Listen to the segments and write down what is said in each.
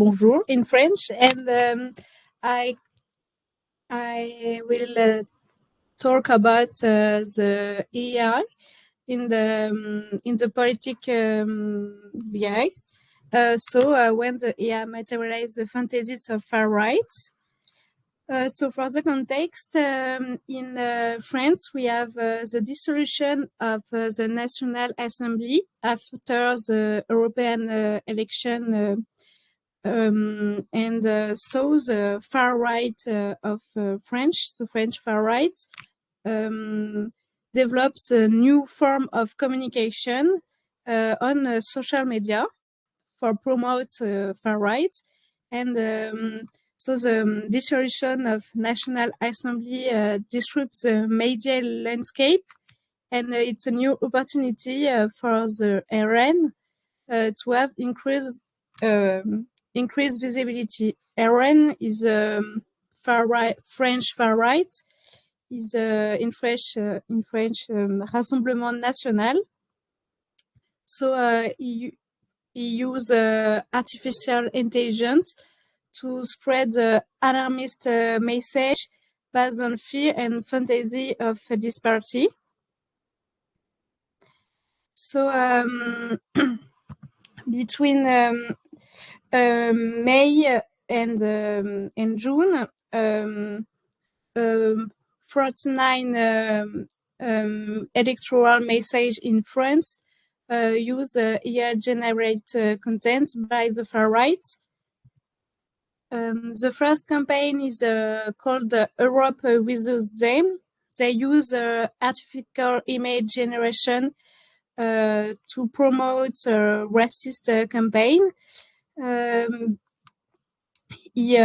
bonjour in French, and I will talk about the AI in the politic BIs. So when the AI materializes the fantasies of far rights. So for the context, in France, we have the dissolution of the National Assembly after the European election, and so the far right of French, the French far right, develops a new form of communication on social media for promote far right, and so the dissolution of National Assembly disrupts the media landscape, and it's a new opportunity for the RN to have increased visibility. RN is far right, French far right, is in French Rassemblement National. So he use artificial intelligence to spread the alarmist message based on fear and fantasy of disparity. So between May and June, 49 electoral message in France use AI-generate content by the far right. The first campaign is called Europe Without Them. They use artificial image generation to promote a racist campaign. He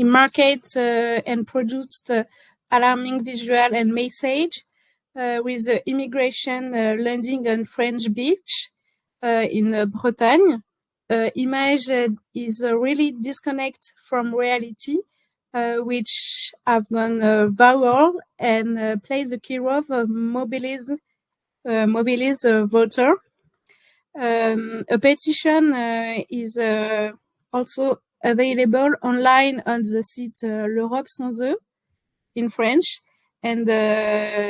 markets and produced alarming visual and message with immigration landing on French beach in Bretagne. Image is really disconnect from reality, which have gone viral and plays a key role of mobilize voter. A petition is also available online on the site L'Europe sans eux in French, and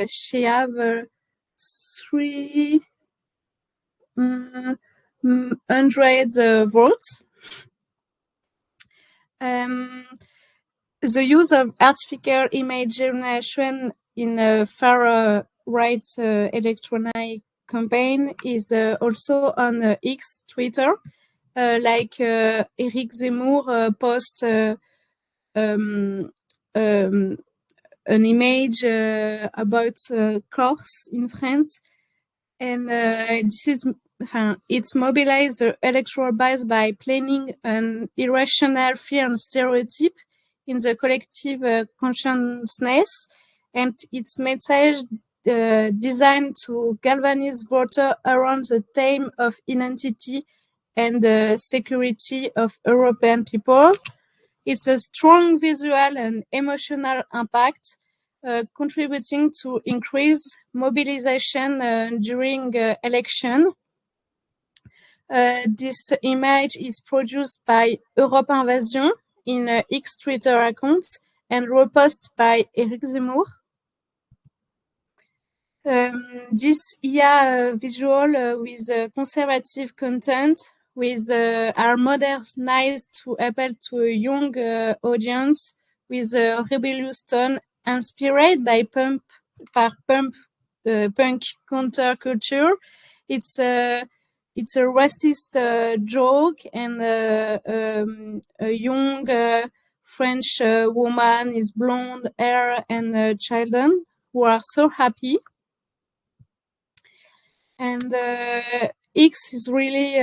she have 300 votes. The use of artificial image generation in a far right electronic campaign is also on X, Twitter, like Eric Zemmour post an image about cars in France, and this is it's mobilized the electoral base by planning an irrational fear and stereotype in the collective consciousness, and its message designed to galvanize voters around the theme of identity and security of European people. It's a strong visual and emotional impact, contributing to increase mobilization during election. This image is produced by Europe Invasion in X Twitter account and reposted by Eric Zemmour. This IA visual with conservative content are modernized to appeal to a young audience with a rebellious tone inspired by punk counterculture. It's a racist joke, and a young French woman is blonde hair and children who are so happy. And X is really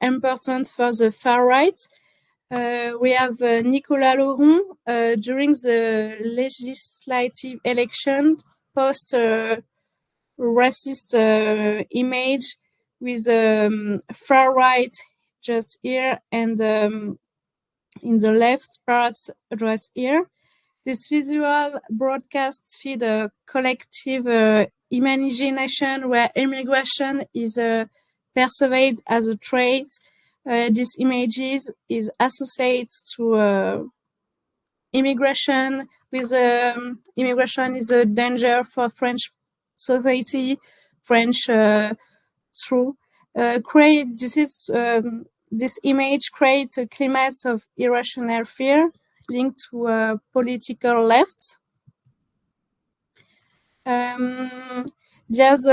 important for the far right. We have Nicolas Laurent during the legislative election post racist image with far right just here and in the left part just here. This visual broadcast feed a collective imagination where immigration is perceived as a trait These images is associated to immigration. With immigration is a danger for French society, French through this image creates a climate of irrational fear linked to a political left. There's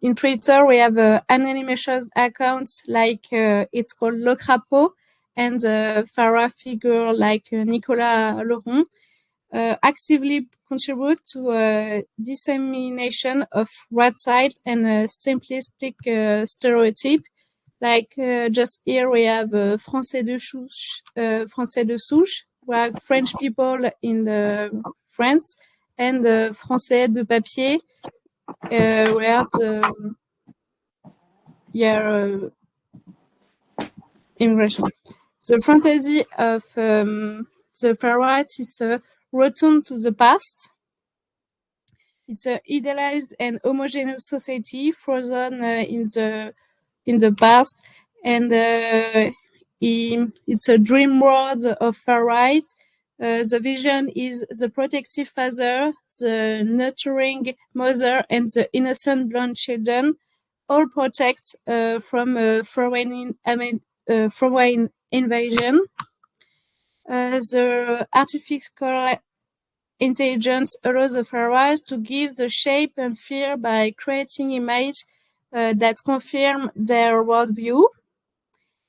in Twitter we have anonymous accounts like it's called Le Crapaud, and Farah figure like Nicolas Laurent actively contribute to dissemination of right side and simplistic stereotype. Like just here we have Français de souche, where French people in the France, and Français de papier, where the immigration. The fantasy of the far right is a return to the past. It's an idealized and homogenous society frozen in the past, and it's a dream world of far right. The vision is the protective father, the nurturing mother, and the innocent blonde children, all protect from foreign invasion. The artificial intelligence allows the far right to give the shape and fear by creating images that confirm their worldview.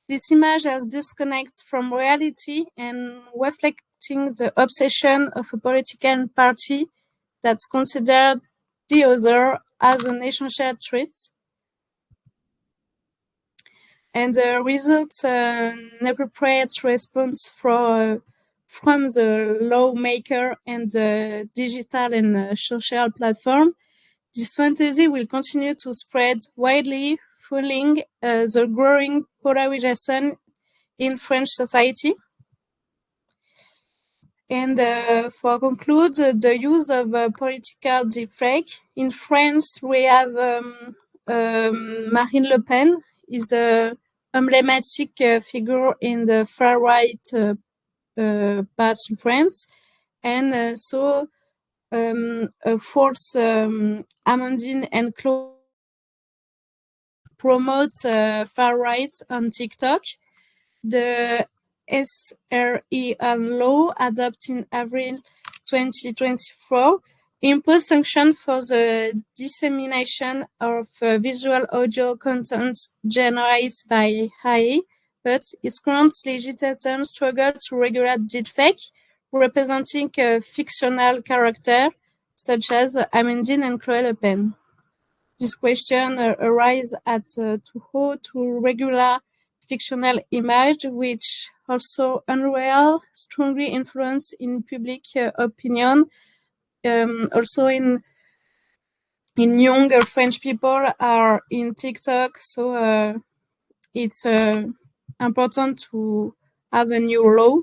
This image has disconnect from reality and reflecting the obsession of a political party that's considered the other as an essential threat. And the results an appropriate response from the lawmaker and the digital and social platform. This fantasy will continue to spread widely, fueling the growing polarization in French society. And for conclude, the use of political deepfake. In France, we have Marine Le Pen is a emblematic figure in the far right part in France, and so a false Amandine and Claude promotes far right on TikTok. The SREN law adopted in April 2024 impose sanctions for the dissemination of visual audio content generated by AI, but its current legislation struggles to regulate deepfake, representing a fictional character such as Amandine and Chloé Le Pen. This question arises at to how to regulate fictional image, which also unreal, strongly influence in public opinion. Also in younger French people are in TikTok, so it's important to have a new law.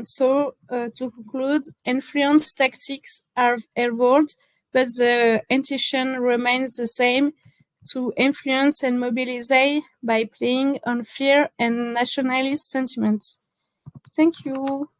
So to conclude, influence tactics have evolved, but the intention remains the same: to influence and mobilize by playing on fear and nationalist sentiments. Thank you.